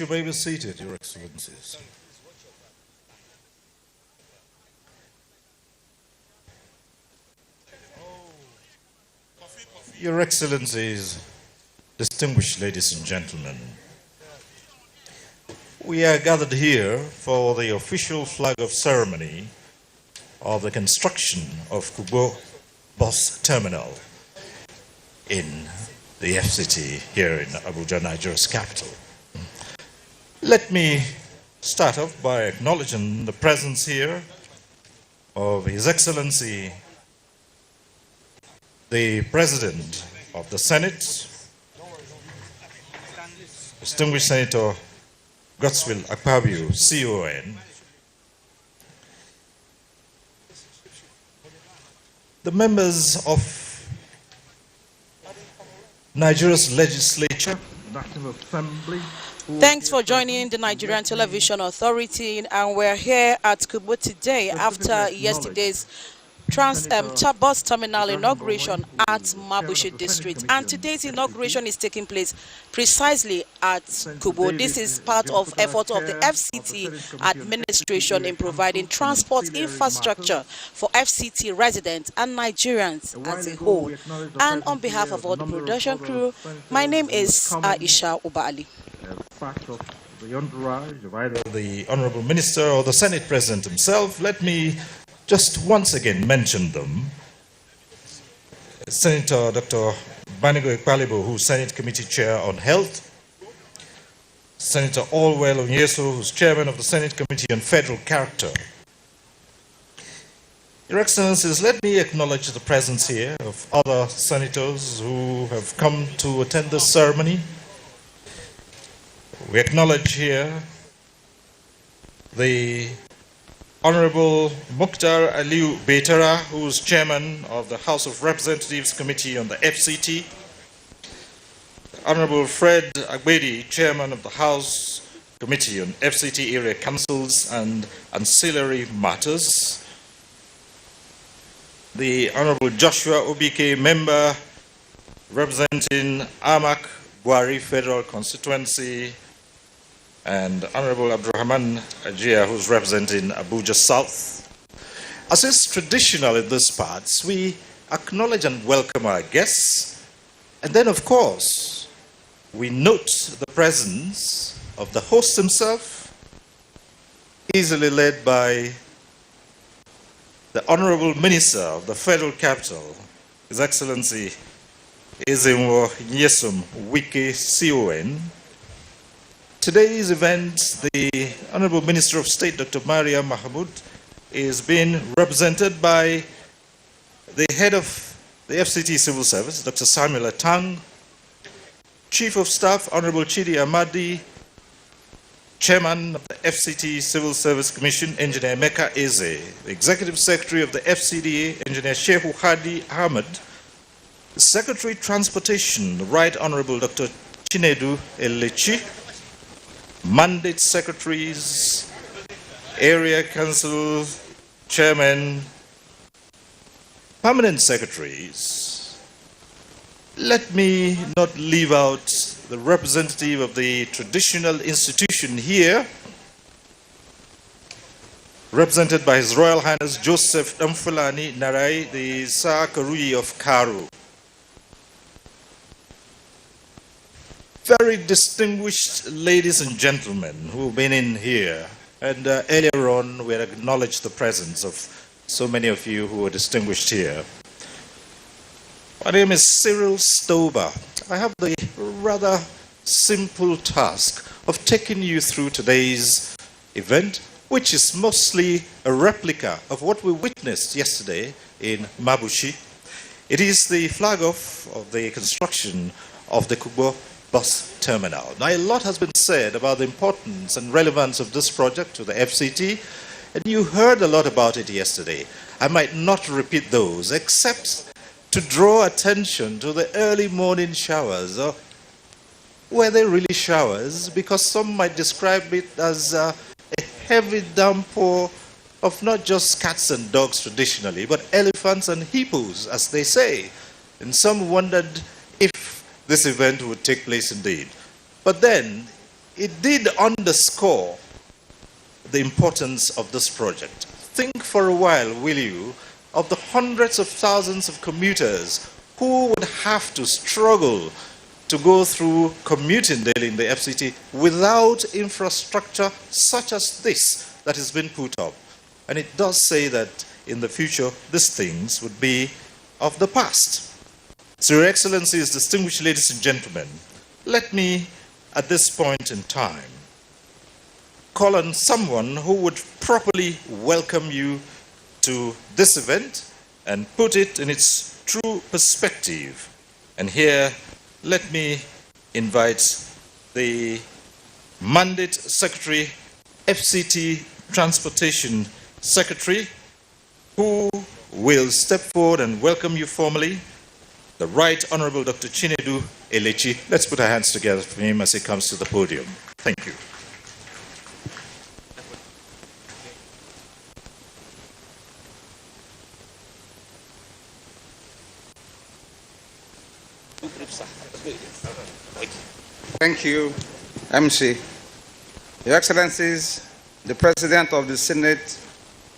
You may be seated, Your Excellencies. Your Excellencies, distinguished ladies and gentlemen, we are gathered here for the official flag-off ceremony of the construction of Kugbo bus terminal in the FCT here in Abuja, Nigeria's capital. Let me start off by acknowledging the presence here of His Excellency, the President of the Senate, distinguished Senator Godswill Akpabio, CON, the members of Nigeria's legislature, National Assembly. Thanks for joining the Nigerian Television Authority, and we're here at Kugbo today after yesterday's bus terminal inauguration at Mabushi district, and today's inauguration is taking place precisely at Kugbo. This is part of effort of the FCT administration in providing transport infrastructure for FCT residents and Nigerians as a whole. And on behalf of all the production crew, my name is Aisha Ubali. The Honorable Minister or the Senate President himself, let me just once again mention them. Senator Dr. Banigo Ekpalibo, who's Senate Committee Chair on Health. Senator Allwell Onyeso, who's Chairman of the Senate Committee on Federal Character. Your Excellencies, let me acknowledge the presence here of other senators who have come to attend this ceremony. We acknowledge here the Honorable Mukhtar Aliu Betara, who is Chairman of the House of Representatives Committee on the FCT. Honorable Fred Agbedi, Chairman of the House Committee on FCT Area Councils and Ancillary Matters. The Honorable Joshua Obike, Member representing Amak Gwari Federal Constituency, and Honorable Abdurrahman Ajia, who's representing Abuja South. As is traditional in these parts, we acknowledge and welcome our guests, and then of course, we note the presence of the host himself, easily led by the Honorable Minister of the Federal Capital, His Excellency Ezenwo Nyesom Wike CON. Today's event, the Honorable Minister of State, Dr. Maria Mahmoud, is being represented by the head of the FCT Civil Service, Dr. Samuel Atang, Chief of Staff, Honorable Chidi Amadi, Chairman of the FCT Civil Service Commission, Engineer Meka Eze, the Executive Secretary of the FCDA, Engineer Shehu Hadi Ahmed, the Secretary Transportation, the Right Honorable Dr. Chinedu Elechi, Mandate Secretaries, Area Council Chairman, Permanent Secretaries. Let me not leave out the representative of the traditional institution here, represented by His Royal Highness Joseph Mfulani Narai, the Sakarui of Karu. Very distinguished ladies and gentlemen who've been in here, and earlier on we acknowledged the presence of so many of you who are distinguished here. My name is Cyril Stober. I have the rather simple task of taking you through today's event, which is mostly a replica of what we witnessed yesterday in Mabushi. It is the flag-off of the construction of the Kugbo bus terminal. Now, a lot has been said about the importance and relevance of this project to the FCT, and you heard a lot about it yesterday. I might not repeat those, except to draw attention to the early morning showers. Or were they really showers? Because some might describe it as a heavy downpour of not just cats and dogs traditionally, but elephants and hippos, as they say. And some wondered if this event would take place indeed. But then, it did underscore the importance of this project. Think for a while, will you, of the hundreds of thousands of commuters who would have to struggle to go through commuting daily in the FCT without infrastructure such as this that has been put up. And it does say that in the future, these things would be of the past. So, Your Excellencies, distinguished ladies and gentlemen, let me, at this point in time, call on someone who would properly welcome you to this event and put it in its true perspective. And here, let me invite the Mandate Secretary, FCT Transportation Secretary, who will step forward and welcome you formally, the Right Honorable Dr. Chinedu Elechi. Let's put our hands together for him as he comes to the podium. Thank you. Thank you, MC. Your Excellencies, the President of the Senate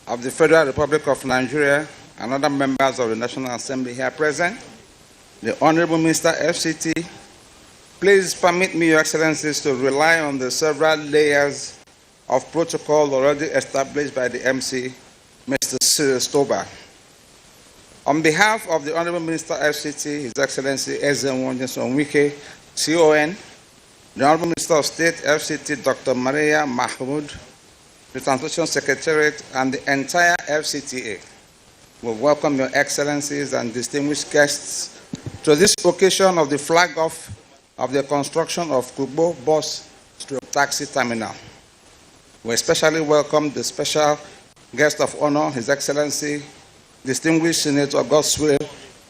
of the Federal Republic of Nigeria and other members of the National Assembly here present, the Honorable Mr. FCT, please permit me, Your Excellencies, to rely on the several layers of protocol already established by the MC, Mr. Cyril Stoba. On behalf of the Honorable Minister FCT, His Excellency Ezenwo Wike, CON, the Honorable Minister of State FCT, Dr. Maria Mahmoud, the Transportation Secretariat, and the entire FCTA, we welcome Your Excellencies and distinguished guests to this occasion of the flag-off of the construction of Kugbo bus/taxi terminal. We especially welcome the special guest of honor, His Excellency, distinguished Senator Godswill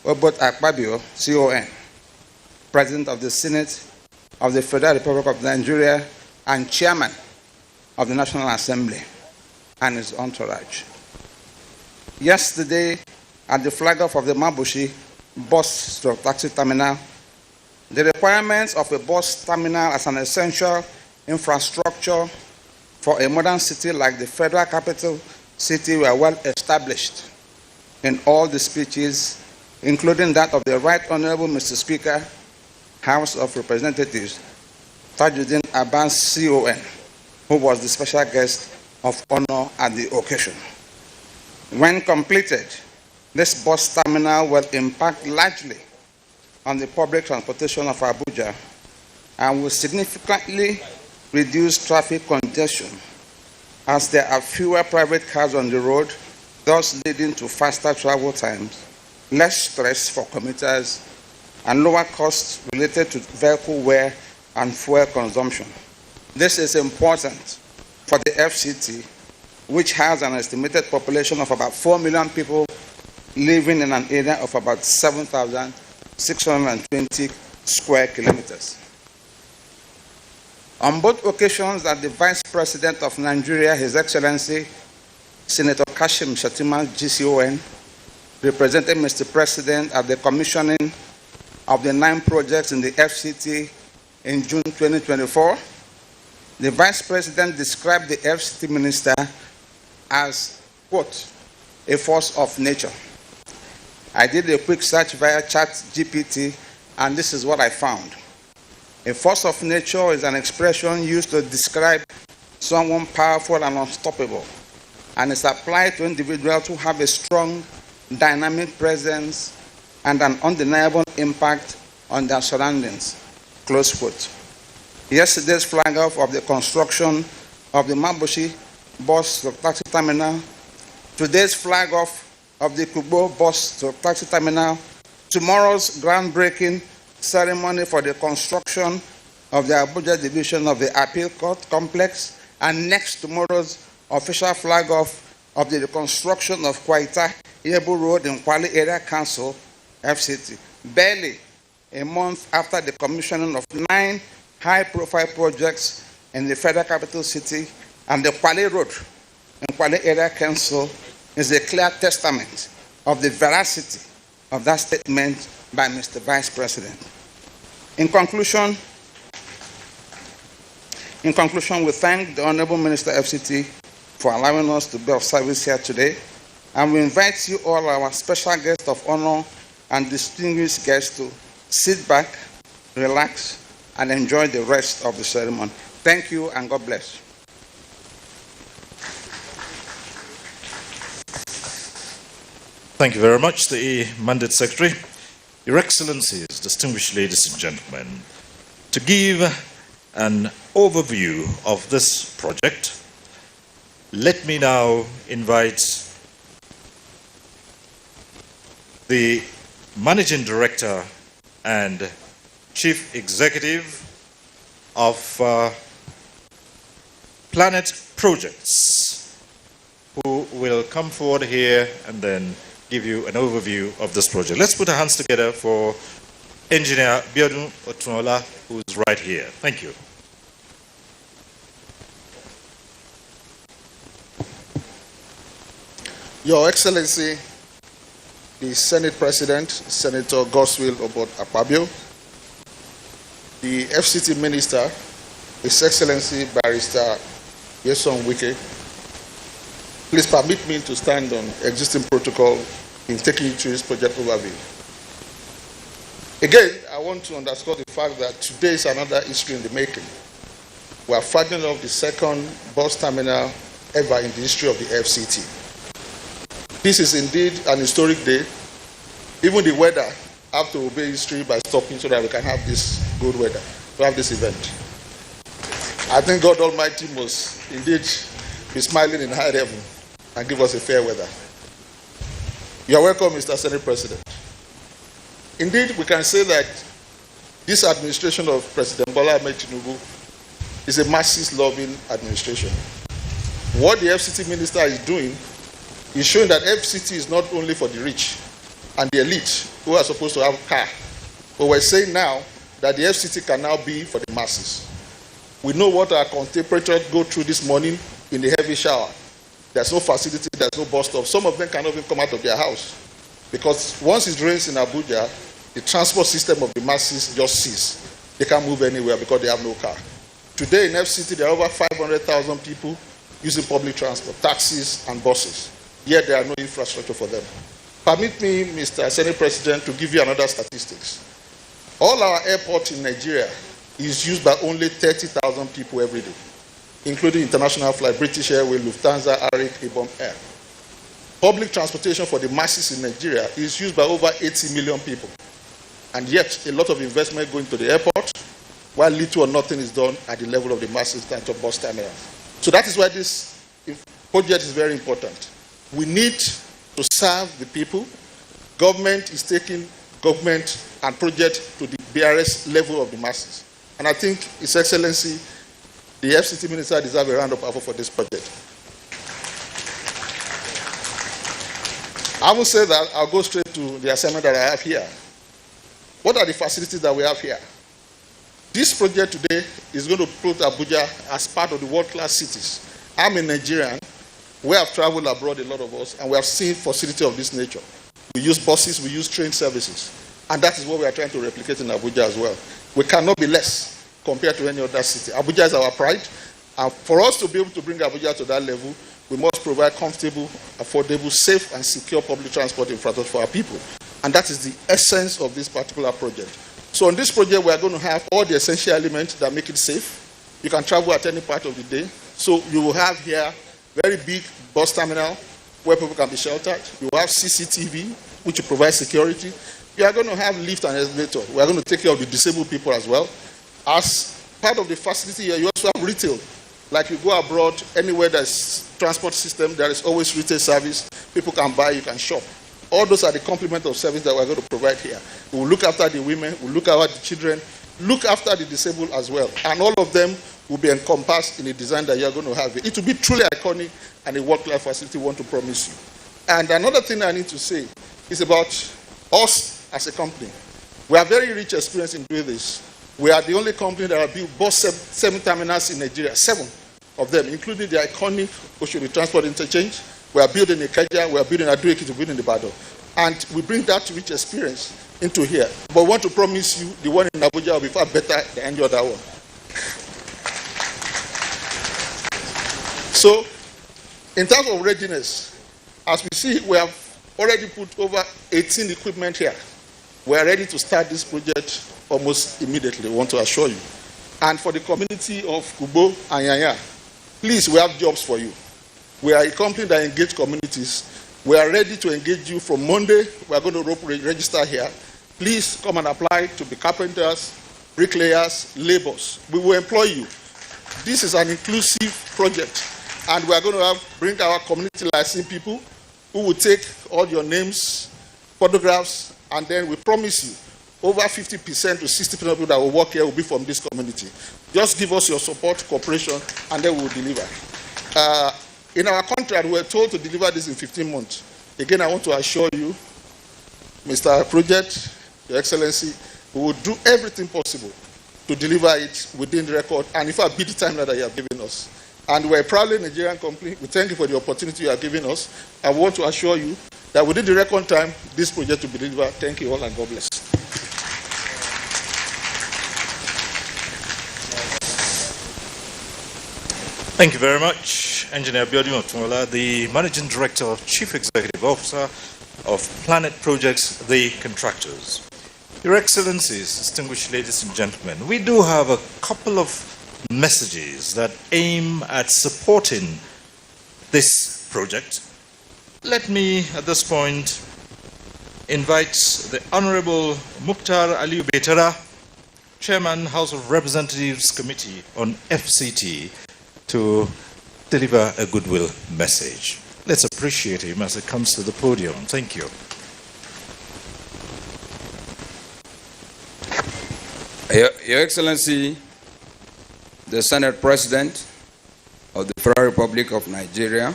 Obot Akpabio, CON, President of the Senate of the Federal Republic of Nigeria and Chairman of the National Assembly, and his entourage. Yesterday, at the flag-off of the Mabushi bus/taxi terminal, the requirements of a bus terminal as an essential infrastructure for a modern city like the Federal Capital City were well established in all the speeches, including that of the Right Honorable Mr. Speaker, House of Representatives, Tajuddin Abbas, CON, who was the special guest of honor at the occasion. When completed, this bus terminal will impact largely on the public transportation of Abuja and will significantly reduce traffic congestion as there are fewer private cars on the road, thus leading to faster travel times, less stress for commuters, and lower costs related to vehicle wear and fuel consumption. This is important for the FCT, which has an estimated population of about 4 million people living in an area of about 7,620 square kilometers. On both occasions that the Vice President of Nigeria, His Excellency, Senator Kashim Shettima, GCON, represented Mr. President at the commissioning of the 9 projects in the FCT in June 2024, the Vice President described the FCT Minister as, quote, a force of nature. I did a quick search via ChatGPT, and this is what I found. A force of nature is an expression used to describe someone powerful and unstoppable, and is applied to individuals who have a strong, dynamic presence and an undeniable impact on their surroundings, close quote. Yesterday's flag-off of the construction of the Mabushi bus/taxi terminal, today's flag-off of the Kugbo bus/taxi terminal, tomorrow's groundbreaking ceremony for the construction of the Abuja division of the Appeal Court complex, and next tomorrow's official flag-off of the reconstruction of Kwaita Yebu Road in Kwale Area Council, FCT, barely a month after the commissioning of 9 high-profile projects in the Federal Capital City, and the Kwale Road in Kwale Area Council is a clear testament of the veracity of that statement by Mr. Vice President. In conclusion, In conclusion, we thank the Honorable Minister FCT for allowing us to be of service here today, and we invite you all, our special guests of honor and distinguished guests, to sit back, relax, and enjoy the rest of the ceremony. Thank you, and God bless. Thank you very much, the Mandate Secretary. Your Excellencies, distinguished ladies and gentlemen, to give an overview of this project, let me now invite the Managing Director and Chief Executive of Planet Projects, who will come forward here and then give you an overview of this project. Let's put our hands together for Engineer Biodun Otunola, who's right here. Thank you. Your Excellency, the Senate President, Senator Godswill Obot Akpabio, the FCT Minister, His Excellency Barrister Yeson Wike, please permit me to stand on existing protocol in taking you through this project overview. Again, I want to underscore the fact that today is another history in the making. We are flagging off the second bus terminal ever in the history of the FCT. This is indeed an historic day. Even the weather have to obey history by stopping so that we can have this good weather, to have this event. I think God Almighty must indeed be smiling in high heaven and give us a fair weather. You are welcome, Mr. Senate President. Indeed, we can say that this administration of President Bola Ahmed Tinubu is a masses-loving administration. What the FCT Minister is doing is showing that FCT is not only for the rich and the elite who are supposed to have a car, but we're saying now that the FCT can now be for the masses. We know what our contemporaries go through this morning in the heavy shower. There's no facility, there's no bus stop. Some of them cannot even come out of their house because once it rains in Abuja, the transport system of the masses just ceases. They can't move anywhere because they have no car. Today in FCT, there are over 500,000 people using public transport, taxis and buses, yet there are no infrastructure for them. Permit me, Mr. Senate President, to give you another statistics. All our airports in Nigeria is used by only 30,000 people every day, including international flight, British Airways, Lufthansa, Arik, Ibom Air. Public transportation for the masses in Nigeria is used by over 80 million people. And yet, a lot of investment going to the airport, while little or nothing is done at the level of the masses in terms of bus terminals. So that is why this project is very important. We need to serve the people. Government is taking government and project to the BRS level of the masses. And I think His Excellency, the FCT Minister, deserves a round of applause for this project. I will say that I'll go straight to the assignment that I have here. What are the facilities that we have here? This project today is going to put Abuja as part of the world-class cities. I'm a Nigerian. We have traveled abroad, a lot of us, and we have seen facilities of this nature. We use buses, we use train services. And that is what we are trying to replicate in Abuja as well. We cannot be less compared to any other city. Abuja is our pride. And for us to be able to bring Abuja to that level, we must provide comfortable, affordable, safe, and secure public transport infrastructure for our people. And that is the essence of this particular project. So on this project, we are going to have all the essential elements that make it safe. You can travel at any part of the day. So you will have here very big bus terminal where people can be sheltered. You will have CCTV, which will provide security. You are going to have lift and elevator. We are going to take care of the disabled people as well. As part of the facility here, you also have retail. Like you go abroad, anywhere there's transport system, there is always retail service. People can buy, you can shop. All those are the complement of service that we're going to provide here. We will look after the women, we'll look after the children, look after the disabled as well. And all of them will be encompassed in the design that you're going to have. It will be truly iconic and a world-class facility we want to promise you. And another thing I need to say is about us as a company. We are very rich experience in doing this. We are the only company that have built bus 7 terminals in Nigeria, 7 of them, including the iconic Oshodi Transport Interchange. We are building in Ikeja, we are building in Ado-Ekiti, we are building in Ibadan. And we bring that rich experience into here. But we want to promise you the one in Abuja will be far better than any other one. So, in terms of readiness, as we see, we have already put over 18 equipment here. We are ready to start this project almost immediately, I want to assure you. And for the community of Kugbo and Yanya, please, we have jobs for you. We are a company that engage communities. We are ready to engage you from Monday. We are going to register here. Please come and apply to be carpenters, bricklayers, laborers. We will employ you. This is an inclusive project, and we are going to bring our community licensing people who will take all your names, photographs, and then we promise you over 50% to 60% of people that will work here will be from this community. Just give us your support, cooperation, and then we will deliver. In our contract, we were told to deliver this in 15 months. Again, I want to assure you, Mr. Project, Your Excellency, we will do everything possible to deliver it within the record, and in fact, beat the time that you have given us. And we're a proudly Nigerian company. We thank you for the opportunity you are giving us. I want to assure you that within the record time, this project will be delivered. Thank you all, and God bless. Thank you very much, Engineer Biodun Otunwola, the Managing Director, Chief Executive Officer of Planet Projects, the contractors. Your Excellencies, distinguished ladies and gentlemen, we do have a couple of messages that aim at supporting this project. Let me, at this point, invite the Honorable Mukhtar Aliyu Betara, Chairman, House of Representatives Committee on FCT, to deliver a goodwill message. Let's appreciate him as he comes to the podium. Thank you. Your Excellency, the Senate President of the Federal Republic of Nigeria,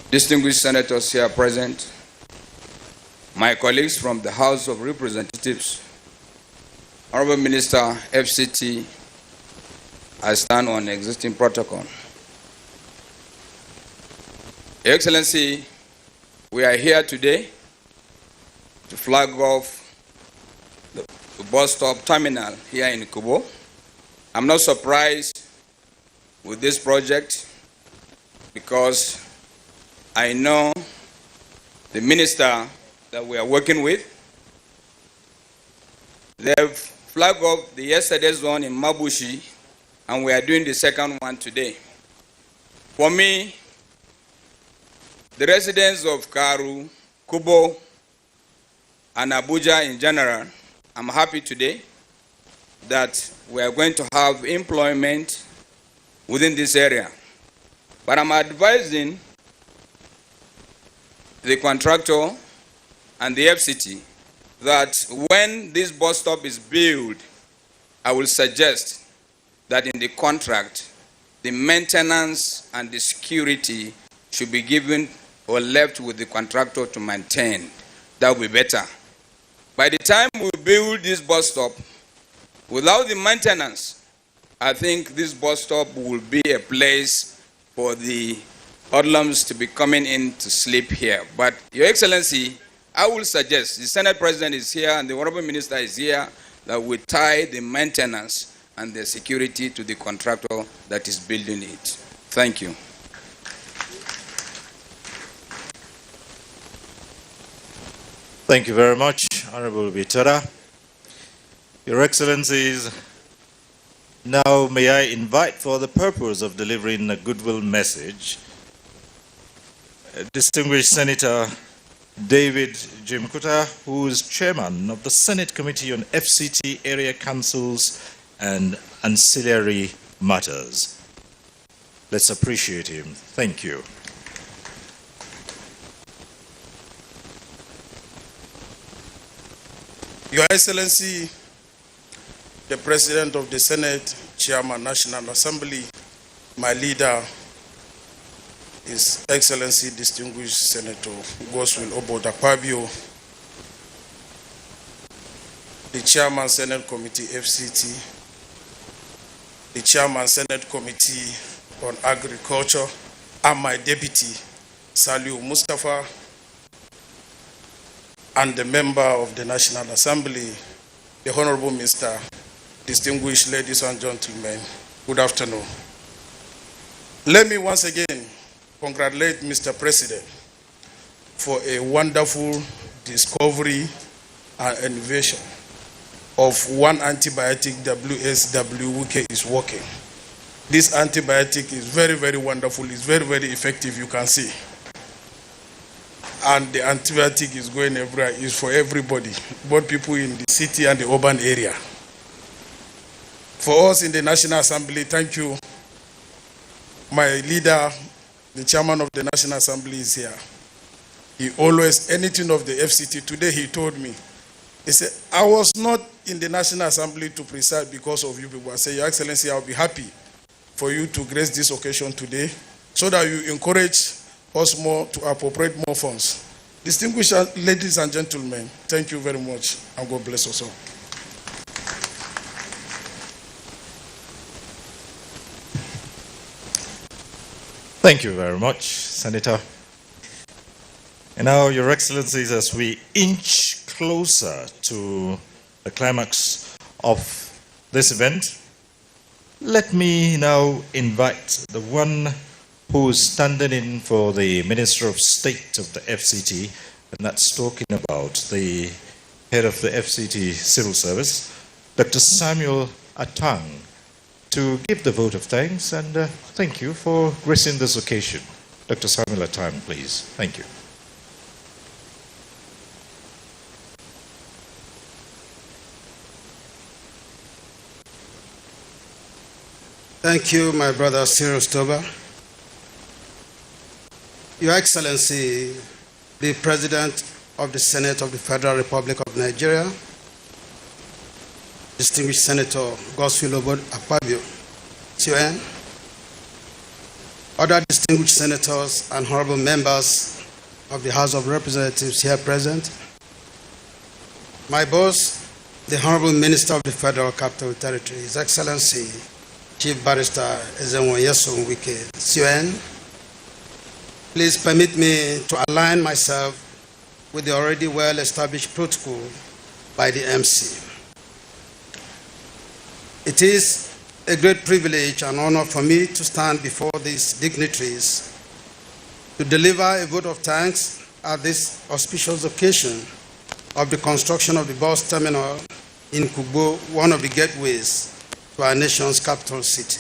distinguished senators here present, my colleagues from the House of Representatives, Honorable Minister, FCT, I stand on existing protocol. Your Excellency, we are here today to flag off the bus stop terminal here in Kugbo. I'm not surprised with this project because I know the minister that we are working with. They've flagged off the yesterday's one in Mabushi, and we are doing the second one today. For me, the residents of Karu, Kugbo, and Abuja in general, I'm happy today that we are going to have employment within this area. But I'm advising the contractor and the FCT that when this bus stop is built, I will suggest that in the contract, the maintenance and the security should be given or left with the contractor to maintain. That will be better. By the time we build this bus stop, without the maintenance, I think this bus stop will be a place for the hoodlums to be coming in to sleep here. But Your Excellency, I will suggest, the Senate President is here and the Honorable Minister is here, that we tie the maintenance and the security to the contractor that is building it. Thank you. Thank you very much, Honorable Betara. Your Excellencies, now may I invite, for the purpose of delivering a goodwill message, distinguished Senator David Jim Kuta, who is Chairman of the Senate Committee on FCT Area Councils and Ancillary Matters. Let's appreciate him. Thank you. Your Excellency, the President of the Senate, Chairman, National Assembly, my leader, His Excellency, Distinguished Senator Goswin Obodakpabio, the Chairman, Senate Committee, FCT, the Chairman, Senate Committee on Agriculture, and my Deputy, Saliu Mustafa, and the member of the National Assembly, the Honorable Mr. Distinguished ladies and gentlemen, good afternoon. Let me once again congratulate Mr. President for a wonderful discovery and innovation of one antibiotic WSW which is working. This antibiotic is very, very wonderful. It's very, very effective, you can see. And the antibiotic is going everywhere. It's for everybody, both people in the city and the urban area. For us in the National Assembly, thank you. My leader, the chairman of the National Assembly is here. He always, anything of the FCT, today he told me, he said, I was not in the National Assembly to preside because of you people. I said, Your Excellency, I'll be happy for you to grace this occasion today so that you encourage us more to appropriate more funds. Distinguished ladies and gentlemen, thank you very much, and God bless us all. Thank you very much, Senator. And now, Your Excellencies, as we inch closer to the climax of this event, let me now invite the one who is standing in for the Minister of State of the FCT, and that's talking about the head of the FCT Civil Service, Dr. Samuel Atang, to give the vote of thanks and thank you for gracing this occasion. Dr. Samuel Atang, please. Thank you. Thank you, my brother Cyril Stober. Your Excellency, the President of the Senate of the Federal Republic of Nigeria, distinguished Senator Godswill Akpabio, CON, other distinguished senators and honorable members of the House of Representatives here present, my boss, the Honorable Minister of the Federal Capital Territory, His Excellency, Chief Barrister Ezenwo Wike, CON, please permit me to align myself with the already well-established protocol by the MC. It is a great privilege and honor for me to stand before these dignitaries to deliver a vote of thanks at this auspicious occasion of the construction of the bus terminal in Kugbo, one of the gateways to our nation's capital city.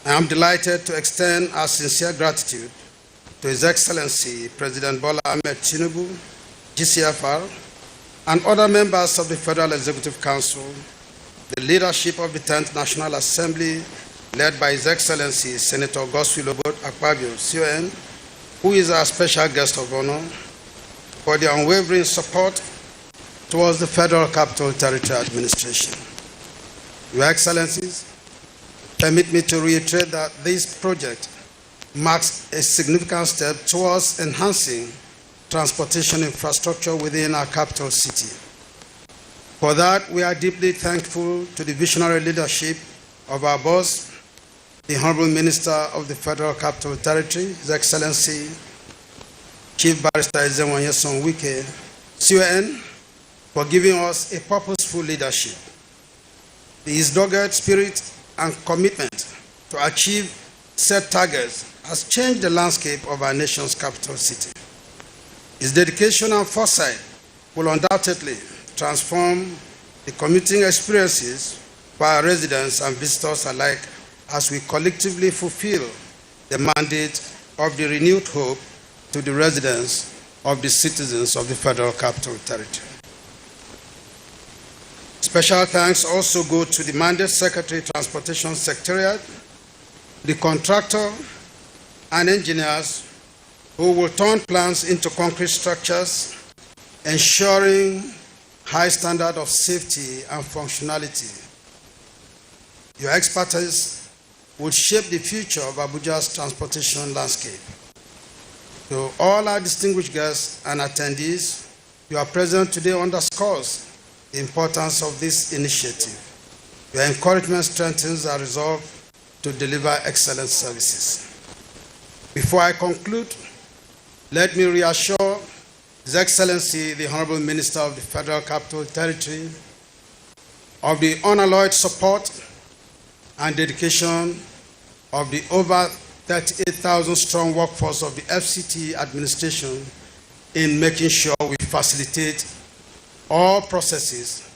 I am delighted to extend our sincere gratitude to His Excellency President Bola Ahmed Tinubu, GCFR, and other members of the Federal Executive Council, the leadership of the 10th National Assembly, led by His Excellency Senator Godswill Akpabio, CON, who is our special guest of honor, for their unwavering support towards the Federal Capital Territory Administration. Your Excellencies, permit me to reiterate that this project marks a significant step towards enhancing transportation infrastructure within our capital city. For that, we are deeply thankful to the visionary leadership of our boss, the Honorable Minister of the Federal Capital Territory, His Excellency Chief Barrister Ezenwo Wike, CON, for giving us a purposeful leadership. His dogged spirit and commitment to achieve set targets has changed the landscape of our nation's capital city. His dedication and foresight will undoubtedly transform the commuting experiences for our residents and visitors alike as we collectively fulfill the mandate of the renewed hope to the residents of the citizens of the Federal Capital Territory. Special thanks also go to the Mandate Secretary Transportation Secretariat, the contractor and engineers who will turn plans into concrete structures, ensuring high standard of safety and functionality. Your expertise will shape the future of Abuja's transportation landscape. To all our distinguished guests and attendees, your presence today underscores the importance of this initiative. Your encouragement strengthens our resolve to deliver excellent services. Before I conclude, let me reassure His Excellency, the Honorable Minister of the Federal Capital Territory, of the unalloyed support and dedication of the over 38,000 strong workforce of the FCT administration in making sure we facilitate all processes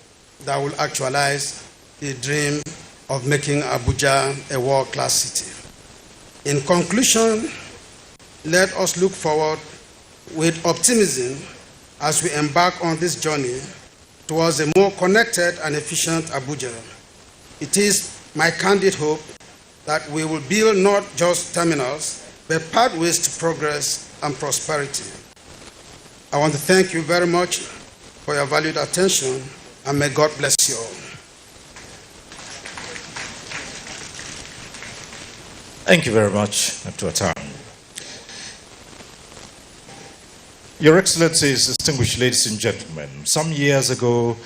that will actualize the dream of making Abuja a world-class city. In conclusion, let us look forward with optimism as we embark on this journey towards a more connected and efficient Abuja. It is my candid hope that we will build not just terminals, but pathways to progress and prosperity. I want to thank you very much for your valued attention, and may God bless you all. Thank you very much, Dr. Atang. Your Excellencies, distinguished ladies and gentlemen, some years ago,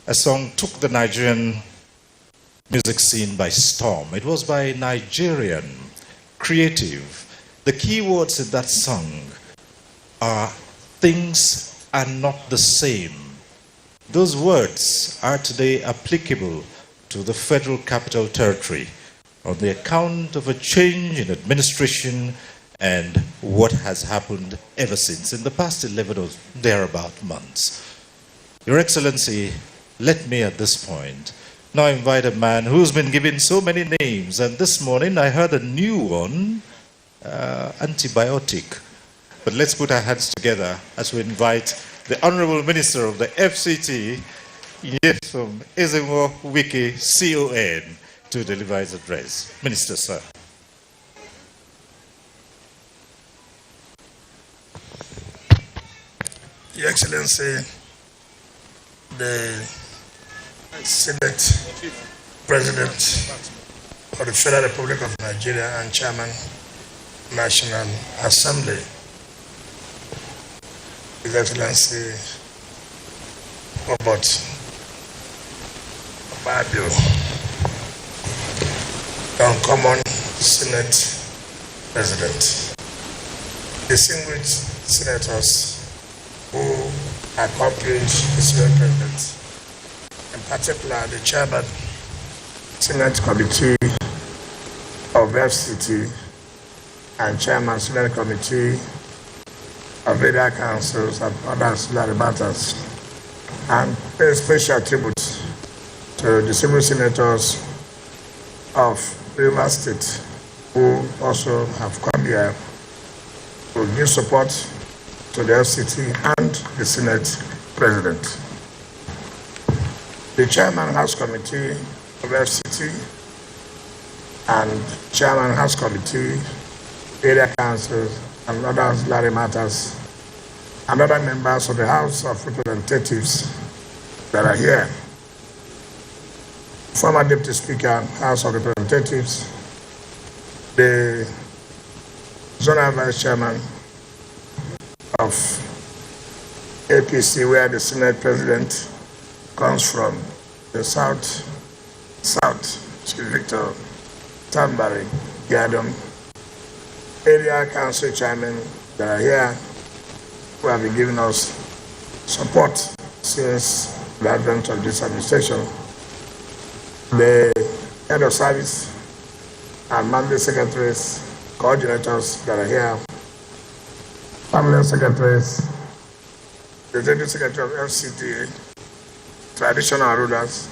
a song took the Nigerian music scene by storm. It was by Nigerian, creative. The key words in that song are "things are not the same." Those words are today applicable to the Federal Capital Territory on the account of a change in administration and what has happened ever since in the past 11 or thereabout months. Your Excellency, let me at this point now invite a man who's been given so many names, and this morning I heard a new one, antibiotic. But let's put our hands together as we invite the Honorable Minister of the FCT, Nyesom Ezemo Wike, CON, to deliver his address. Minister, sir. Your Excellency, the Senate President of the Federal Republic of Nigeria and Chairman, National Assembly, His Excellency Robert Fabio, Uncommon Senate President, distinguished senators who accompanied the Senate President, in particular the Chairman, Senate Committee of FCT and Chairman, Senate Committee of Area Councils and other ancillary matters, and pay special tribute to the civil senators of River State who also have come here to give support to the FCT and the Senate President. The Chairman House Committee of FCT and Chairman House Committee, Area Councils and other ancillary matters, and other members of the House of Representatives that are here. Former Deputy Speaker, House of Representatives, the Zonal Vice Chairman of APC, where the Senate President comes from, the South, Victor Tambari Gadam, Area Council Chairman that are here, who have been giving us support since the advent of this administration, the Head of Service and Mandate Secretaries, coordinators that are here, Permanent Secretaries, the Deputy Secretary of FCTA, traditional rulers,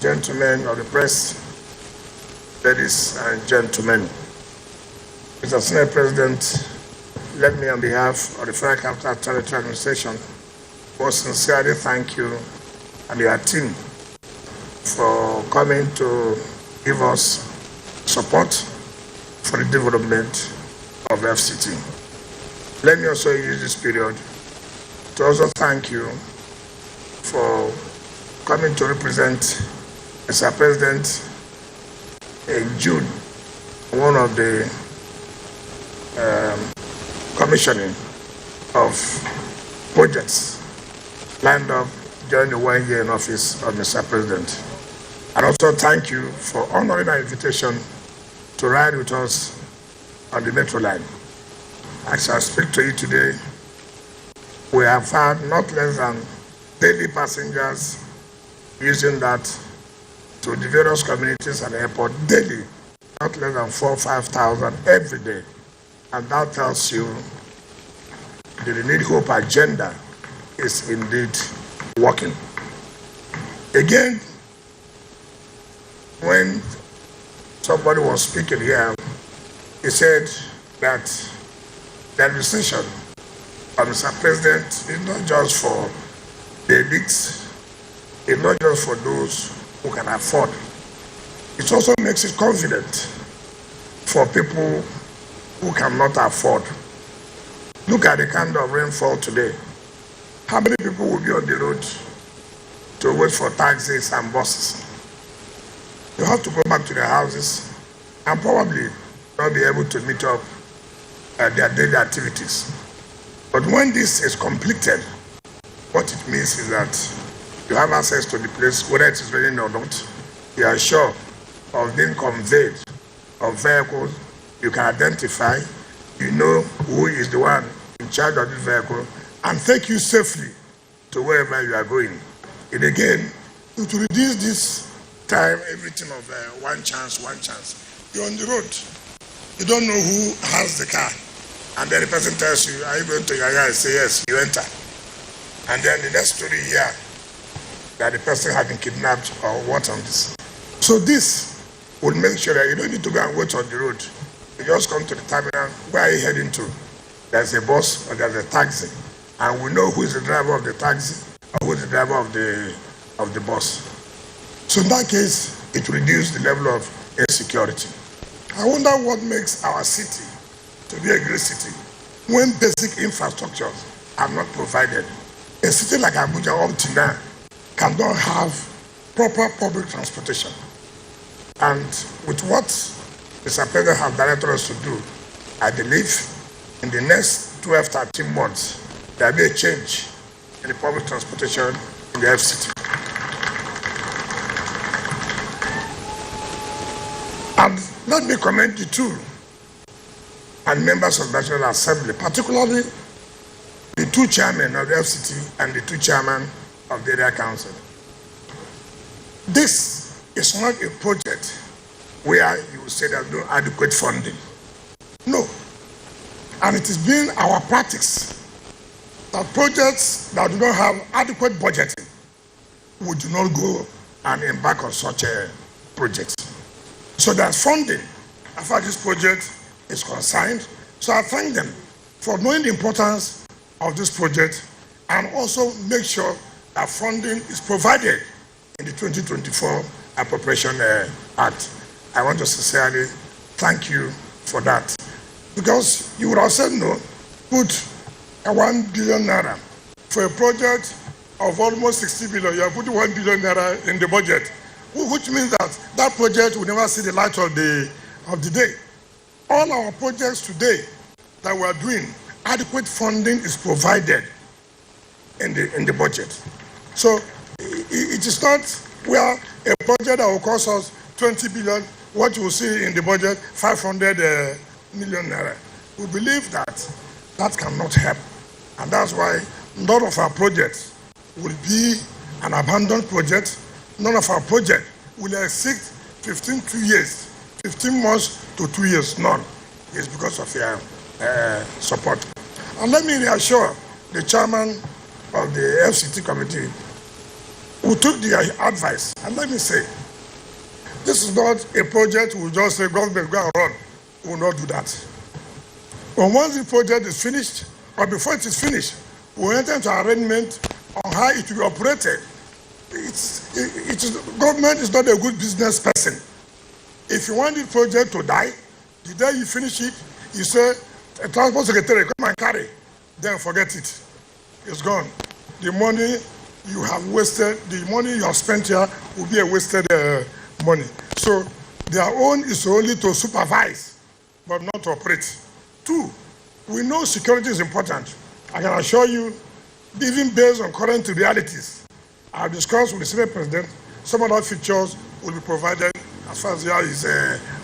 gentlemen of the press, ladies and gentlemen. Mr. Senate President, let me on behalf of the Federal Capital Territory Administration most sincerely thank you and your team for coming to give us support for the development of FCT. Let me also use this period to also thank you for coming to represent Mr. President in June, one of the commissioning of projects lined up during the 1 year in office of Mr. President. And also thank you for honoring our invitation to ride with us on the metro line. As I speak to you today, we have had not less than daily passengers using that to the various communities and airport daily not less than 4,000 or 5,000 every day. And that tells you the Renewed Hope agenda is indeed working. Again, when somebody was speaking here, he said that the decision of Mr. President is not just for the elites, it's not just for those who can afford. It also makes it confident for people who cannot afford. Look at the kind of rainfall today. How many people will be on the road to wait for taxis and buses? You have to go back to their houses and probably not be able to meet up their daily activities. But when this is completed, what it means is that you have access to the place, whether it is raining or not. You are sure of being conveyed of vehicles you can identify, you know who is the one in charge of this vehicle, and take you safely to wherever you are going. And again, to reduce this time, everything of one chance. You're on the road. You don't know who has the car. And then the person tells you, are you going to your yard? Say yes, you enter. And then the next story here, that the person had been kidnapped or what on this. So this will make sure that you don't need to go and wait on the road. You just come to the terminal. Where are you heading to? There's a bus or there's a taxi. And we know who is the driver of the taxi or who is the driver of the bus. So in that case, it reduces the level of insecurity. I wonder what makes our city to be a great city when basic infrastructures are not provided. A city like Abuja up to now cannot have proper public transportation. And with what Mr. President has directed us to do, I believe in the next 12-13 months, there will be a change in the public transportation in the FCT. And let me commend the two and members of the National Assembly, particularly the two chairmen of the FCT and the two chairmen of the Area Council. This is not a project where you will say there's no adequate funding. No. And it has been our practice that projects that do not have adequate budgeting, we do not go and embark on such a project. So there's funding as far as this project is concerned. So I thank them for knowing the importance of this project and also make sure that funding is provided in the 2024 Appropriation Act. I want to sincerely thank you for that. Because you would have said no, put 1 billion naira for a project of almost 60 billion. You are putting 1 billion naira in the budget, which means that that project will never see the light of the day. All our projects today that we are doing, adequate funding is provided in the budget. So it is not where a project that will cost us 20 billion, what you will see in the budget, 500 million naira. We believe that that cannot help. And that's why none of our projects will be an abandoned project. None of our projects will exceed 15 months to 2 years. None. It's because of your support. And let me reassure the chairman of the FCT committee who took the advice. And let me say, this is not a project we just say government go and run. We will not do that. But once the project is finished, or before it is finished, we will enter into arrangement on how it will be operated. Government is not a good business person. If you want the project to die, the day you finish it, you say, a transport secretary, come and carry. Then forget it. It's gone. The money you have wasted, the money you have spent here will be a wasted money. So their own is only to supervise, but not to operate. Two, we know security is important. I can assure you, even based on current realities, I've discussed with the Senate President, some other features will be provided as far as here is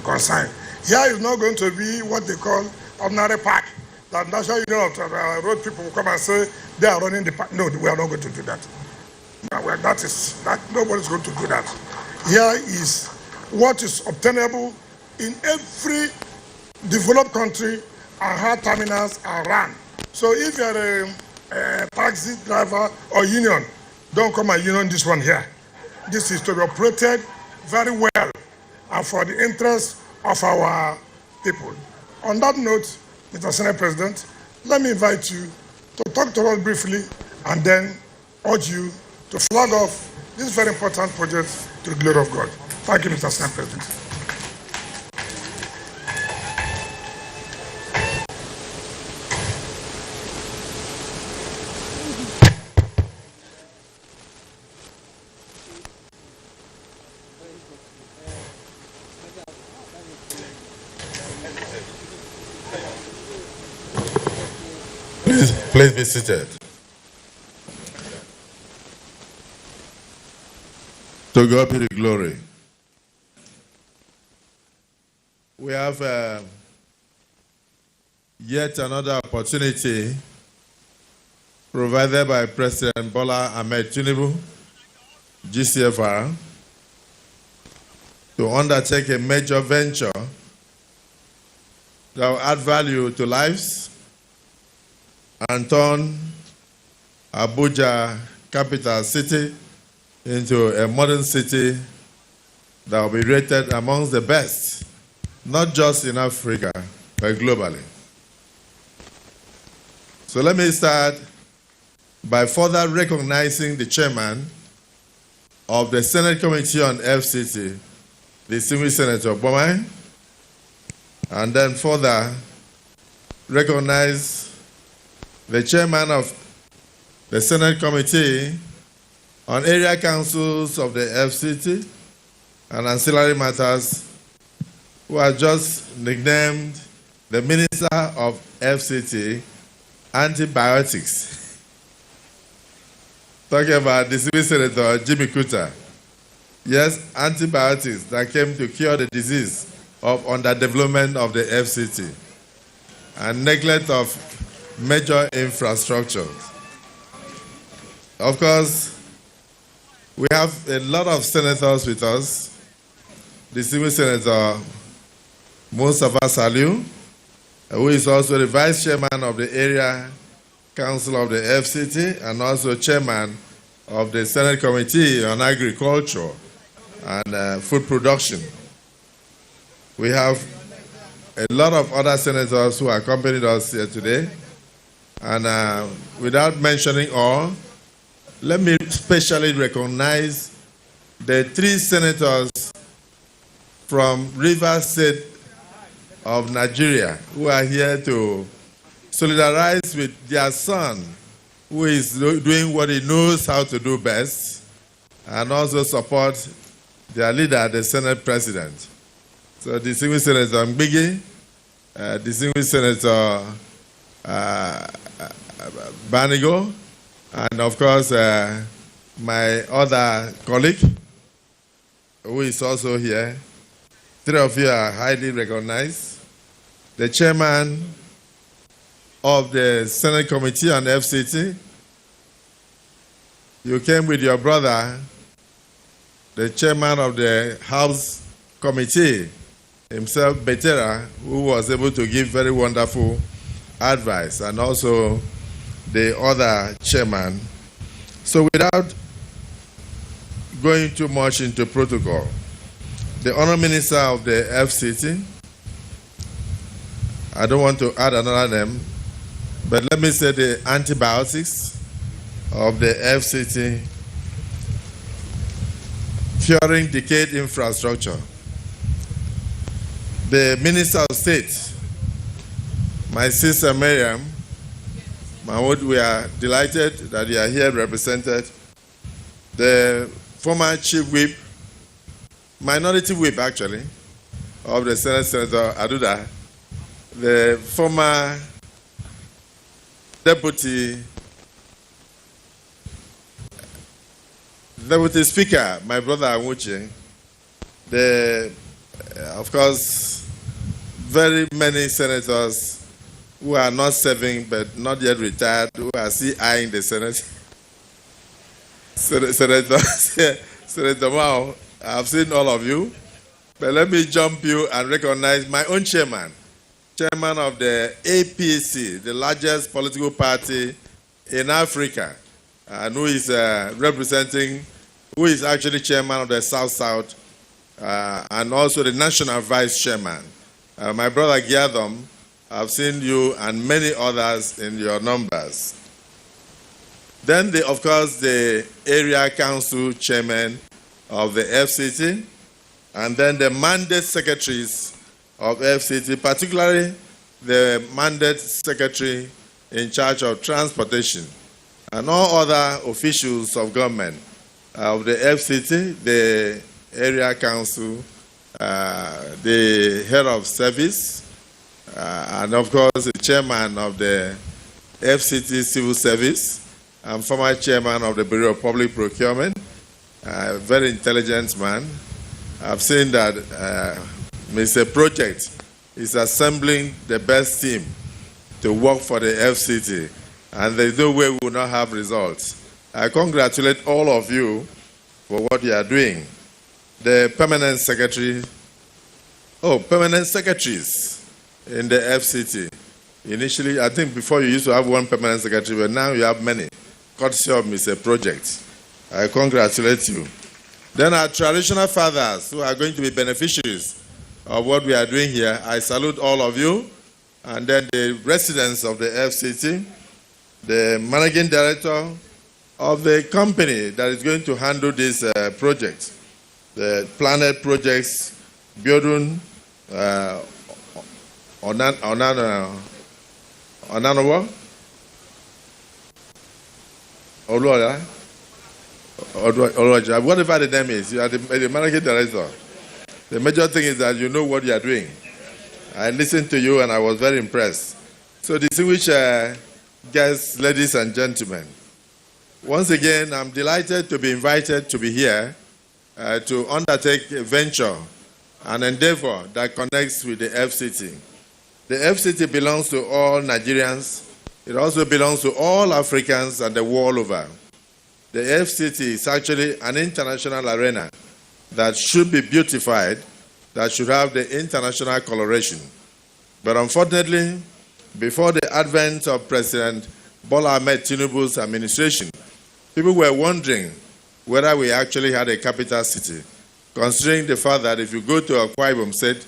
concerned. Here is not going to be what they call ordinary park. That National Union of Road people will come and say they are running the park. No, we are not going to do that. No, nobody's going to do that. Here is what is obtainable in every developed country and how terminals are run. So if you're a taxi driver or union, don't come and union this one here. This is to be operated very well and for the interest of our people. On that note, Mr. Senate President, let me invite you to talk to us briefly and then urge you to flag off this very important project to the glory of God. Thank you, Mr. Senate President. Please be seated. To God be the glory. We have yet another opportunity provided by President Bola Ahmed Tinubu, GCFR, to undertake a major venture that will add value to lives and turn Abuja, capital city, into a modern city that will be rated amongst the best, not just in Africa, but globally. So let me start by further recognizing the chairman of the Senate Committee on FCT, the distinguished Senator Bomai, and then further recognize the chairman of the Senate Committee on Area Councils of the FCT and Ancillary Matters, who are just nicknamed the Minister of FCT Antibiotics. Talking about the Civil Senator Jimmy Kuta. Yes, antibiotics that came to cure the disease of underdevelopment of the FCT and neglect of major infrastructure. Of course, we have a lot of senators with us. The Civil Senator Mustafa Saliu, who is also the Vice Chairman of the Area Council of the FCT and also Chairman of the Senate Committee on Agriculture and Food Production. We have a lot of other senators who accompanied us here today. And without mentioning all, let me specially recognize the 3 senators from Rivers State of Nigeria who are here to solidarize with their son, who is doing what he knows how to do best, and also support their leader, the Senate President. So, distinguished Senator Mbigi, distinguished Senator Banigo, and of course, my other colleague, who is also here. 3 of you are highly recognized. The chairman of the Senate Committee on FCT, you came with your brother, the chairman of the House Committee, himself, Betera, who was able to give very wonderful advice, and also the other chairman. So without going too much into protocol, the Honourable Minister of the FCT, I don't want to add another name, but let me say the antibiotics of the FCT, curing decayed infrastructure. The Minister of State, my sister Miriam Mahmoud, we are delighted that you are here represented. The former Chief Whip, Minority Whip actually, of the Senate, Senator Aduda, the former Deputy Speaker, my brother Amuche, of course, very many senators who are not serving but not yet retired, who are still eyeing the Senate. Senator Mao, I've seen all of you. But let me jump you and recognize my own chairman of the APC, the largest political party in Africa, and who is actually chairman of the South-South, and also the national vice chairman. My brother Giadom, I've seen you and many others in your numbers. Then, of course, the area council chairman of the FCT, and then the mandate secretaries of FCT, particularly the mandate secretary in charge of transportation, and all other officials of government of the FCT, the area council, the head of service, and of course the chairman of the FCT civil service, and former chairman of the Bureau of Public Procurement, a very intelligent man. I've seen that Mr. Project is assembling the best team to work for the FCT, and there's no way we will not have results. I congratulate all of you for what you are doing. The permanent secretaries in the FCT. Initially, I think before you used to have one permanent secretary, but now you have many, courtesy of Mr. Project. I congratulate you. Then our traditional fathers who are going to be beneficiaries of what we are doing here, I salute all of you. And then the residents of the FCT, the managing director of the company that is going to handle this project, the Planet Projects, Biodun, Onanowo, whatever the name is, you are the managing director. The major thing is that you know what you are doing. I listened to you and I was very impressed. So distinguished guests, ladies and gentlemen, once again, I'm delighted to be invited to be here to undertake a venture, an endeavor that connects with the FCT. The FCT belongs to all Nigerians. It also belongs to all Africans and the world over. The FCT is actually an international arena that should be beautified, that should have the international coloration. But unfortunately, before the advent of President Bola Ahmed Tinubu's administration, people were wondering whether we actually had a capital city, considering the fact that if you go to Akwa Ibom State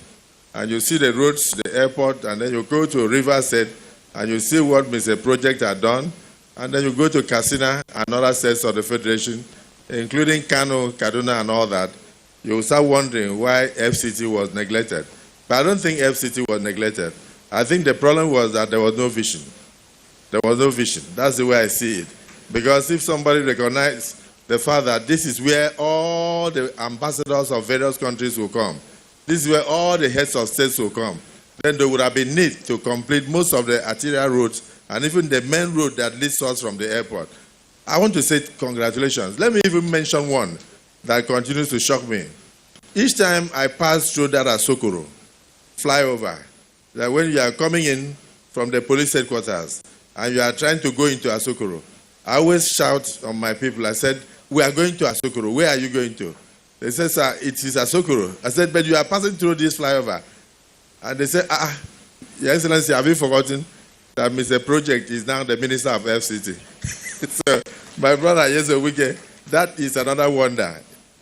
and you see the roads, the airport, and then you go to River State and you see what Mr. Project had done, and then you go to Katsina and other states of the Federation, including Kano, Kaduna, and all that, you will start wondering why FCT was neglected. But I don't think FCT was neglected. I think the problem was that there was no vision. There was no vision. That's the way I see it. Because if somebody recognized the fact that this is where all the ambassadors of various countries will come, this is where all the heads of states will come, then there would have been need to complete most of the arterial roads and even the main road that leads us from the airport. I want to say congratulations. Let me even mention one that continues to shock me. Each time I pass through that Asokoro flyover, that when you are coming in from the police headquarters and you are trying to go into Asokoro, I always shout on my people, I said, we are going to Asokoro. Where are you going to? They said, sir, it is Asokoro. I said, but you are passing through this flyover. And they said, Your Excellency, have you forgotten that Mr. Project is now the Minister of FCT? So, my brother, yes, that is another wonder.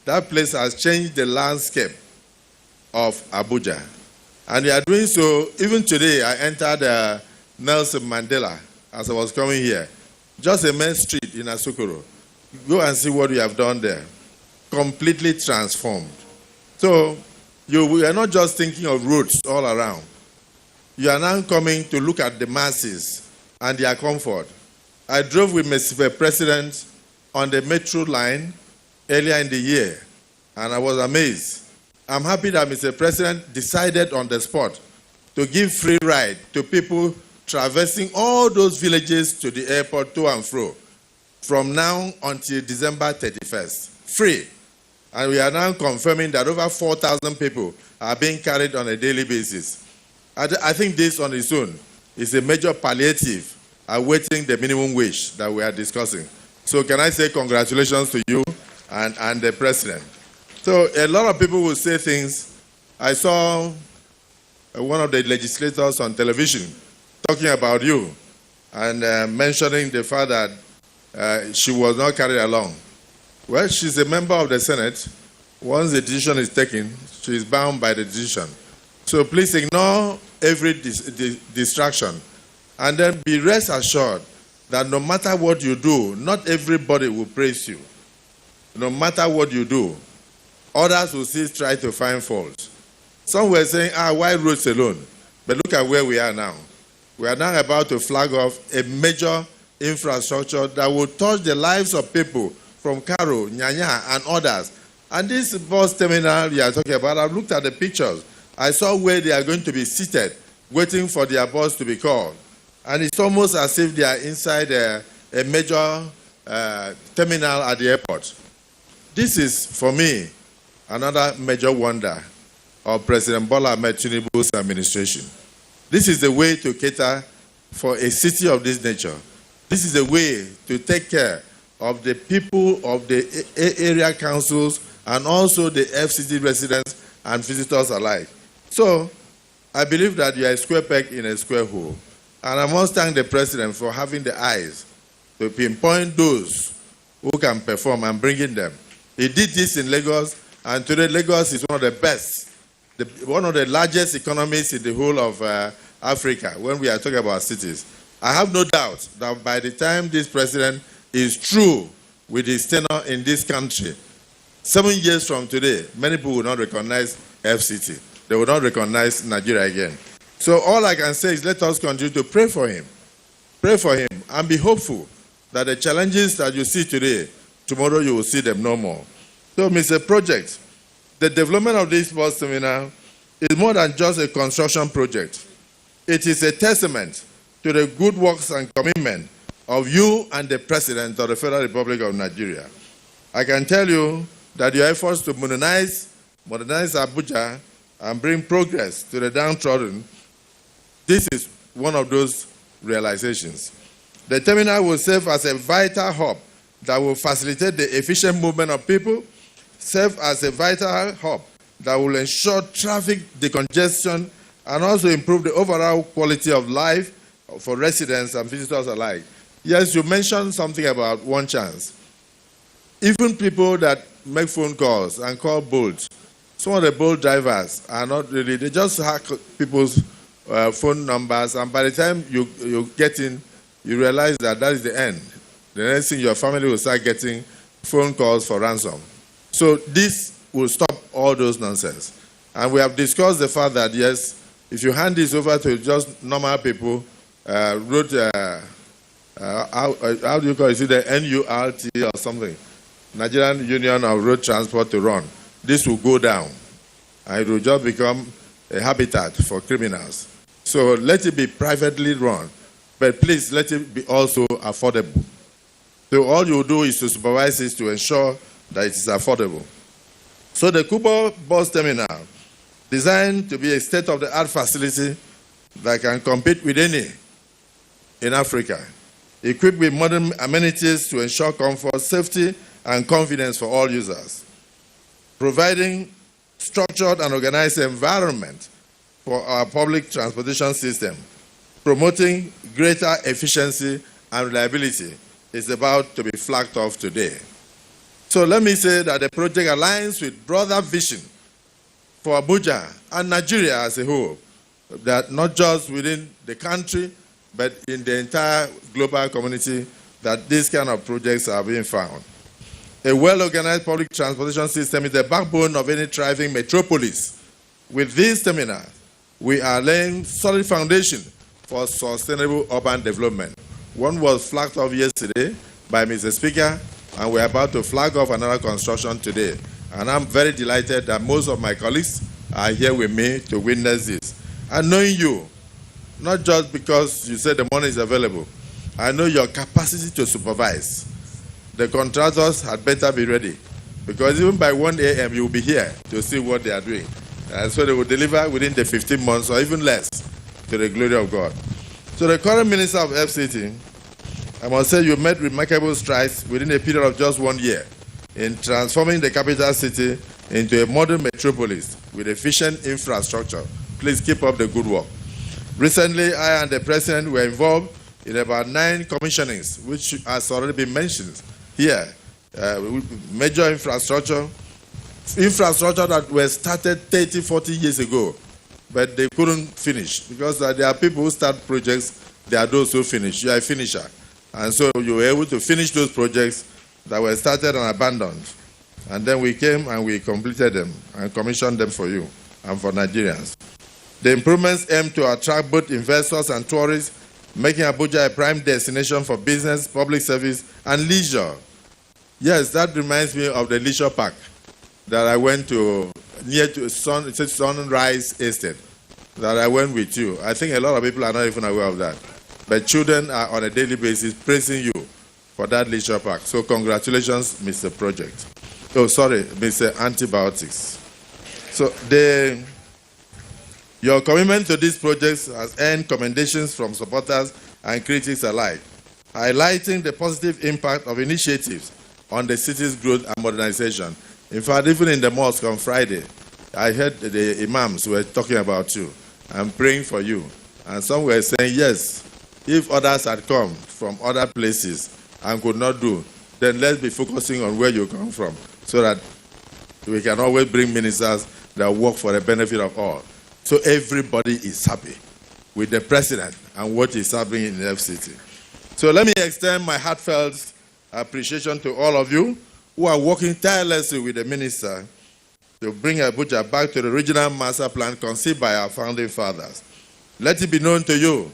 That place has changed the landscape of Abuja. And they are doing so. Even today, I entered Nelson Mandela as I was coming here. Just a main street in Asokoro. Go and see what we have done there. Completely transformed. So, we are not just thinking of roads all around. You are now coming to look at the masses and their comfort. I drove with Mr. President on the metro line earlier in the year, and I was amazed. I'm happy that Mr. President decided on the spot to give free ride to people traversing all those villages to the airport to and fro from now until December 31st. Free. And we are now confirming that over 4,000 people are being carried on a daily basis. I think this on its own is a major palliative awaiting the minimum wage that we are discussing. So can I say congratulations to you and the President. So a lot of people will say things I saw one of the legislators on television talking about you and mentioning the fact that she was not carried along. Well, she's a member of the Senate. Once the decision is taken, she is bound by the decision. So please ignore every distraction and then be rest assured that no matter what you do, not everybody will praise you. No matter what you do, others will still try to find faults. Some were saying, why roads alone? But look at where we are now. We are now about to flag off a major infrastructure that will touch the lives of people from Karo, Nyanya, and others. And this bus terminal we are talking about, I've looked at the pictures. I saw where they are going to be seated, waiting for their bus to be called. And it's almost as if they are inside a major terminal at the airport. This is, for me, another major wonder of President Bola Ahmed Tinubu's administration. This is the way to cater for a city of this nature. This is the way to take care of the people of the area councils and also the FCT residents and visitors alike. So, I believe that you are a square peg in a square hole. And I must thank the President for having the eyes to pinpoint those who can perform and bringing them. He did this in Lagos, and today Lagos is one of the best, one of the largest economies in the whole of Africa when we are talking about cities. I have no doubt that by the time this President is through with his tenure in this country, 7 years from today, many people will not recognize FCT. They will not recognize Nigeria again. So all I can say is let us continue to pray for him. Pray for him and be hopeful that the challenges that you see today, tomorrow you will see them no more. So, Mr. Project, the development of this bus terminal is more than just a construction project. It is a testament to the good works and commitment of you and the President of the Federal Republic of Nigeria. I can tell you that your efforts to modernize Abuja and bring progress to the downtrodden, this is one of those realizations. The terminal will serve as a vital hub that will facilitate the efficient movement of people, serve as a vital hub that will ensure traffic decongestion and also improve the overall quality of life for residents and visitors alike. Yes, you mentioned something about one chance. Even people that make phone calls and call Bolt, some of the Bolt drivers are not really, they just hack people's phone numbers, and by the time you get in, you realize that that is the end. The next thing, your family will start getting phone calls for ransom. So this will stop all those nonsense. And we have discussed the fact that, yes, if you hand this over to just normal people, how do you call it? Is it the NURT or something? Nigerian Union of Road Transport to run. This will go down. And it will just become a habitat for criminals. So let it be privately run. But please let it be also affordable. So all you do is to supervise it to ensure that it is affordable. So the Kugbo bus terminal, designed to be a state-of-the-art facility that can compete with any in Africa, equipped with modern amenities to ensure comfort, safety, and confidence for all users, providing structured and organized environment for our public transportation system, promoting greater efficiency and reliability is about to be flagged off today. So let me say that the project aligns with broader vision for Abuja and Nigeria as a whole, that not just within the country, but in the entire global community, that these kind of projects are being found. A well-organized public transportation system is the backbone of any thriving metropolis. With this terminal, we are laying solid foundation for sustainable urban development. One was flagged off yesterday by Mr. Speaker, and we're about to flag off another construction today. And I'm very delighted that most of my colleagues are here with me to witness this. And knowing you, not just because you said the money is available, I know your capacity to supervise. The contractors had better be ready, because even by 1 a.m. you will be here to see what they are doing. And so they will deliver within the 15 months or even less to the glory of God. So the current Minister of FCT, I must say you made remarkable strides within a period of just 1 year in transforming the capital city into a modern metropolis with efficient infrastructure. Please keep up the good work. Recently, I and the President were involved in about 9 commissionings, which has already been mentioned here. Major infrastructure that were started 30, 40 years ago, but they couldn't finish because there are people who start projects, there are those who finish. You are a finisher. And so you were able to finish those projects that were started and abandoned. And then we came and we completed them and commissioned them for you and for Nigerians. The improvements aim to attract both investors and tourists, making Abuja a prime destination for business, public service, and leisure. Yes, that reminds me of the leisure park that I went to near to Sunrise Estate, that I went with you. I think a lot of people are not even aware of that. But children are on a daily basis praising you for that leisure park. So congratulations, Mr. Project. Oh, sorry, Mr. Antibiotics. So your commitment to these projects has earned commendations from supporters and critics alike, highlighting the positive impact of initiatives on the city's growth and modernization. In fact, even in the mosque on Friday, I heard the imams were talking about you and praying for you. And some were saying, yes, if others had come from other places and could not do, then let's be focusing on where you come from so that we can always bring ministers that work for the benefit of all. So everybody is happy with the president and what is happening in the FCT. So let me extend my heartfelt appreciation to all of you who are working tirelessly with the minister to bring Abuja back to the regional master plan conceived by our founding fathers. Let it be known to you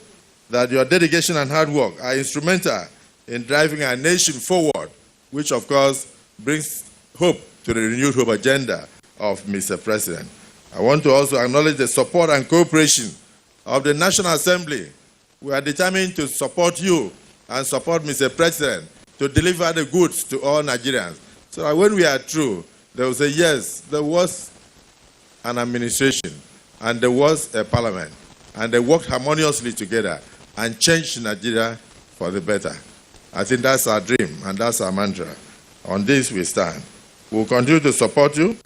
that your dedication and hard work are instrumental in driving our nation forward, which of course brings hope to the renewed hope agenda of Mr. President. I want to also acknowledge the support and cooperation of the National Assembly. We are determined to support you and support Mr. President to deliver the goods to all Nigerians. So that when we are through, they will say, yes, there was an administration and there was a parliament and they worked harmoniously together and changed Nigeria for the better. I think that's our dream and that's our mantra. On this we stand. We'll continue to support you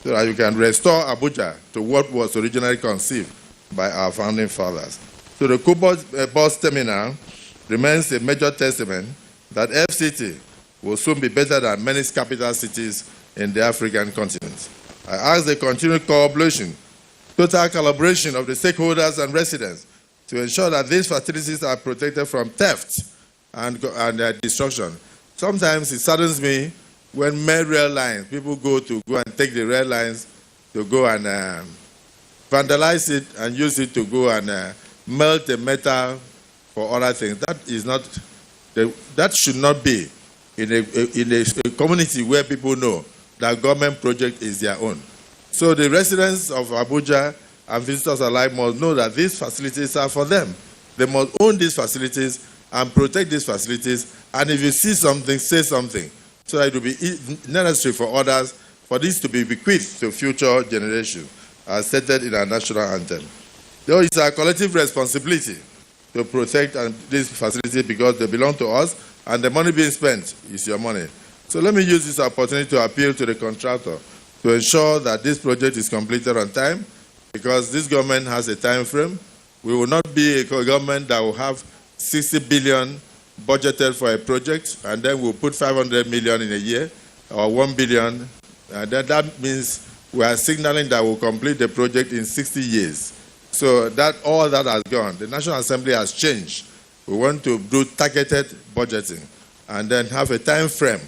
so that you can restore Abuja to what was originally conceived by our founding fathers. So the Kugbo bus terminal remains a major testament that FCT will soon be better than many capital cities in the African continent. I ask the continued cooperation, total collaboration of the stakeholders and residents to ensure that these facilities are protected from theft and destruction. Sometimes it saddens me when main rail lines, people go and take the rail lines to go and vandalize it and use it to go and melt the metal for other things. That should not be in a community where people know that government project is their own. So the residents of Abuja and visitors alike must know that these facilities are for them. They must own these facilities and protect these facilities. And if you see something, say something, so that it will be necessary for others for this to be bequeathed to future generations, as stated in our national anthem. Though it's our collective responsibility to protect these facilities because they belong to us, and the money being spent is your money. So let me use this opportunity to appeal to the contractor to ensure that this project is completed on time, because this government has a time frame. We will not be a government that will have 60 billion budgeted for a project, and then we'll put 500 million in a year, or 1 billion. And then that means we are signaling that we'll complete the project in 60 years. So all that has gone. The National Assembly has changed. We want to do targeted budgeting and then have a time frame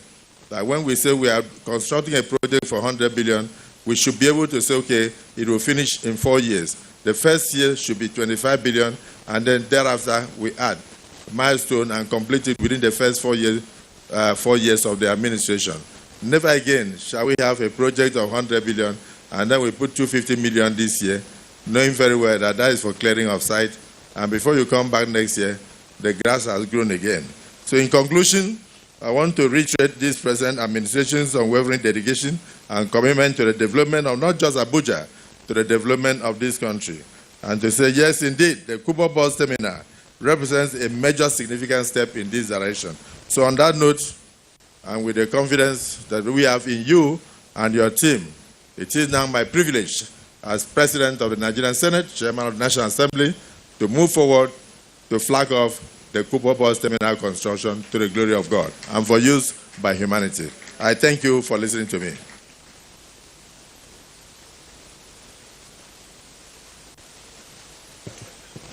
that when we say we are constructing a project for 100 billion, we should be able to say, okay, it will finish in 4 years. The first year should be 25 billion, and then thereafter we add milestone and complete it within the first 4 years of the administration. Never again shall we have a project of 100 billion and then we put 250 million this year, knowing very well that that is for clearing of site, and before you come back next year, the grass has grown again. So in conclusion, I want to reiterate this present administration's unwavering dedication and commitment to the development of not just Abuja, to the development of this country. And to say, yes, indeed, the Kugbo bus terminal represents a major significant step in this direction. So on that note, and with the confidence that we have in you and your team, it is now my privilege as President of the Nigerian Senate, Chairman of the National Assembly, to move forward to flag off the Kugbo bus terminal construction to the glory of God and for use by humanity. I thank you for listening to me.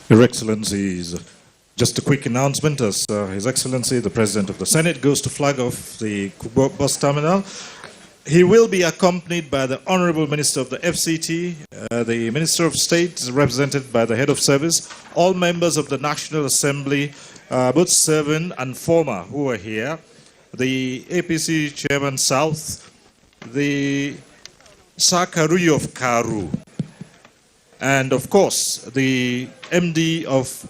Your Excellencies, just a quick announcement as His Excellency, the President of the Senate, goes to flag off the Kugbo bus terminal. He will be accompanied by the Honorable Minister of the FCT, the Minister of State, represented by the Head of Service, all members of the National Assembly, both serving and former who are here, the APC Chairman South, the Sakaruyi of Karu, and of course, the MD of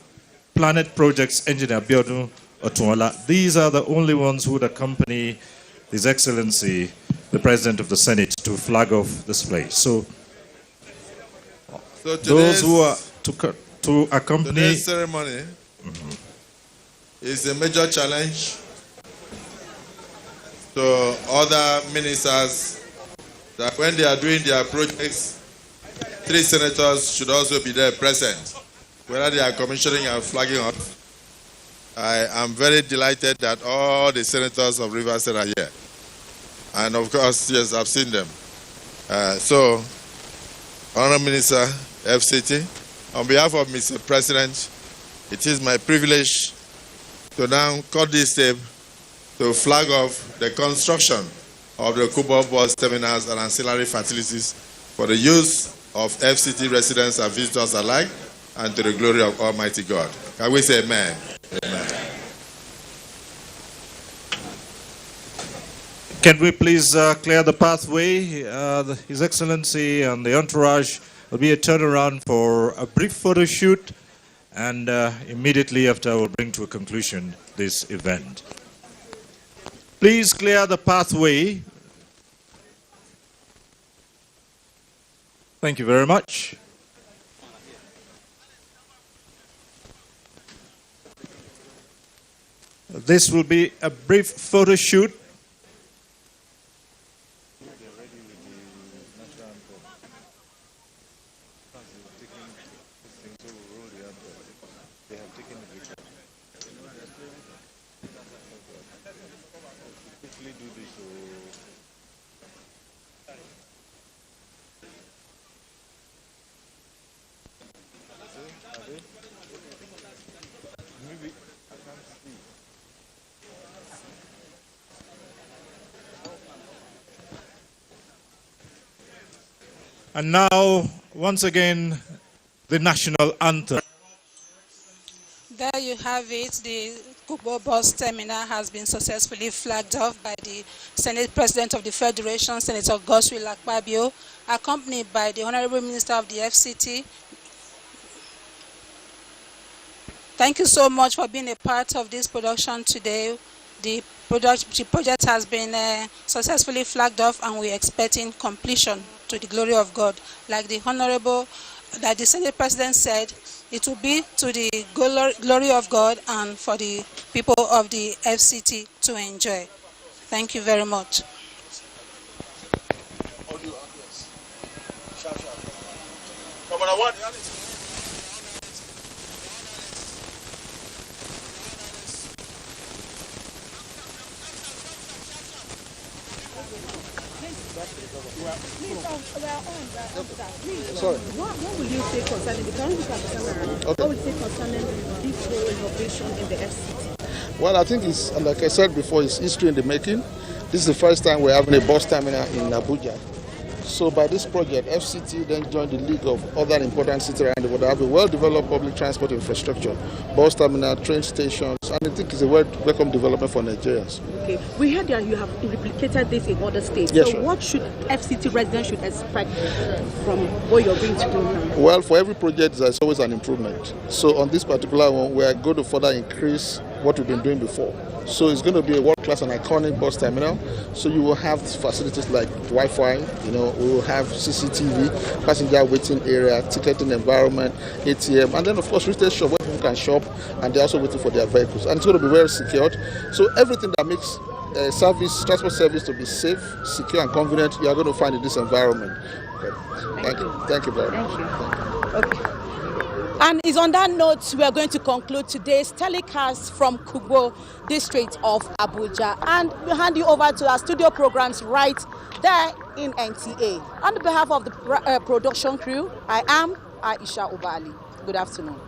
Planet Projects, Engineer Biodun Otunwala. These are the only ones who would accompany His Excellency, the President of the Senate, to flag off this place. So those who are to accompany... Today's ceremony is a major challenge to other ministers that when they are doing their projects, 3 senators should also be there present, whether they are commissioning and flagging off. I am very delighted that all the senators of Rivers State are here. And of course, yes, I've seen them. So, Honourable Minister, FCT, on behalf of Mr. President, it is my privilege to now cut this tape to flag off the construction of the Kugbo bus terminals and ancillary facilities for the use of FCT residents and visitors alike, and to the glory of Almighty God. Can we say amen? Amen. Can we please clear the pathway? His Excellency and the entourage will be a turnaround for a brief photo shoot, and immediately after we'll bring to a conclusion this event. Please clear the pathway. Thank you very much. This will be a brief photo shoot. And now, once again, the national anthem. There you have it. The Kugbo bus terminal has been successfully flagged off by the Senate President of the Federation, Senator Godswill Akpabio, accompanied by the Honorable Minister of the FCT. Thank you so much for being a part of this production today. The project has been successfully flagged off, and we're expecting completion to the glory of God. Like the Senate President said, it will be to the glory of God and for the people of the FCT to enjoy. Thank you very much. Sorry. What will you say concerning the current what will you say concerning this whole innovation in the FCT? Well, I think it's, like I said before, it's history in the making. This is the first time we're having a bus terminal in Abuja. So by this project, FCT then joined the league of other important cities around the world that have a well-developed public transport infrastructure, bus terminal, train stations, and I think it's a welcome development for Nigerians. Okay, we heard that you have replicated this in other states. Yes, so what should FCT residents should expect from what you're going to do now? Well, for every project, there's always an improvement. So on this particular one, we are going to further increase what we've been doing before. So it's going to be a world-class and iconic bus terminal. So you will have facilities like Wi-Fi, we will have CCTV, passenger waiting area, ticketing environment, ATM, and then of course retail shop where people can shop and they're also waiting for their vehicles. And it's going to be very secured. So everything that makes transport service to be safe, secure, and convenient, you are going to find in this environment. Thank you. Thank you very much. Okay. And it's on that note we are going to conclude today's telecast from Kugbo district of Abuja, and we'll hand you over to our studio programs right there in NTA. On behalf of the production crew, I am Aisha Ubali. Good afternoon.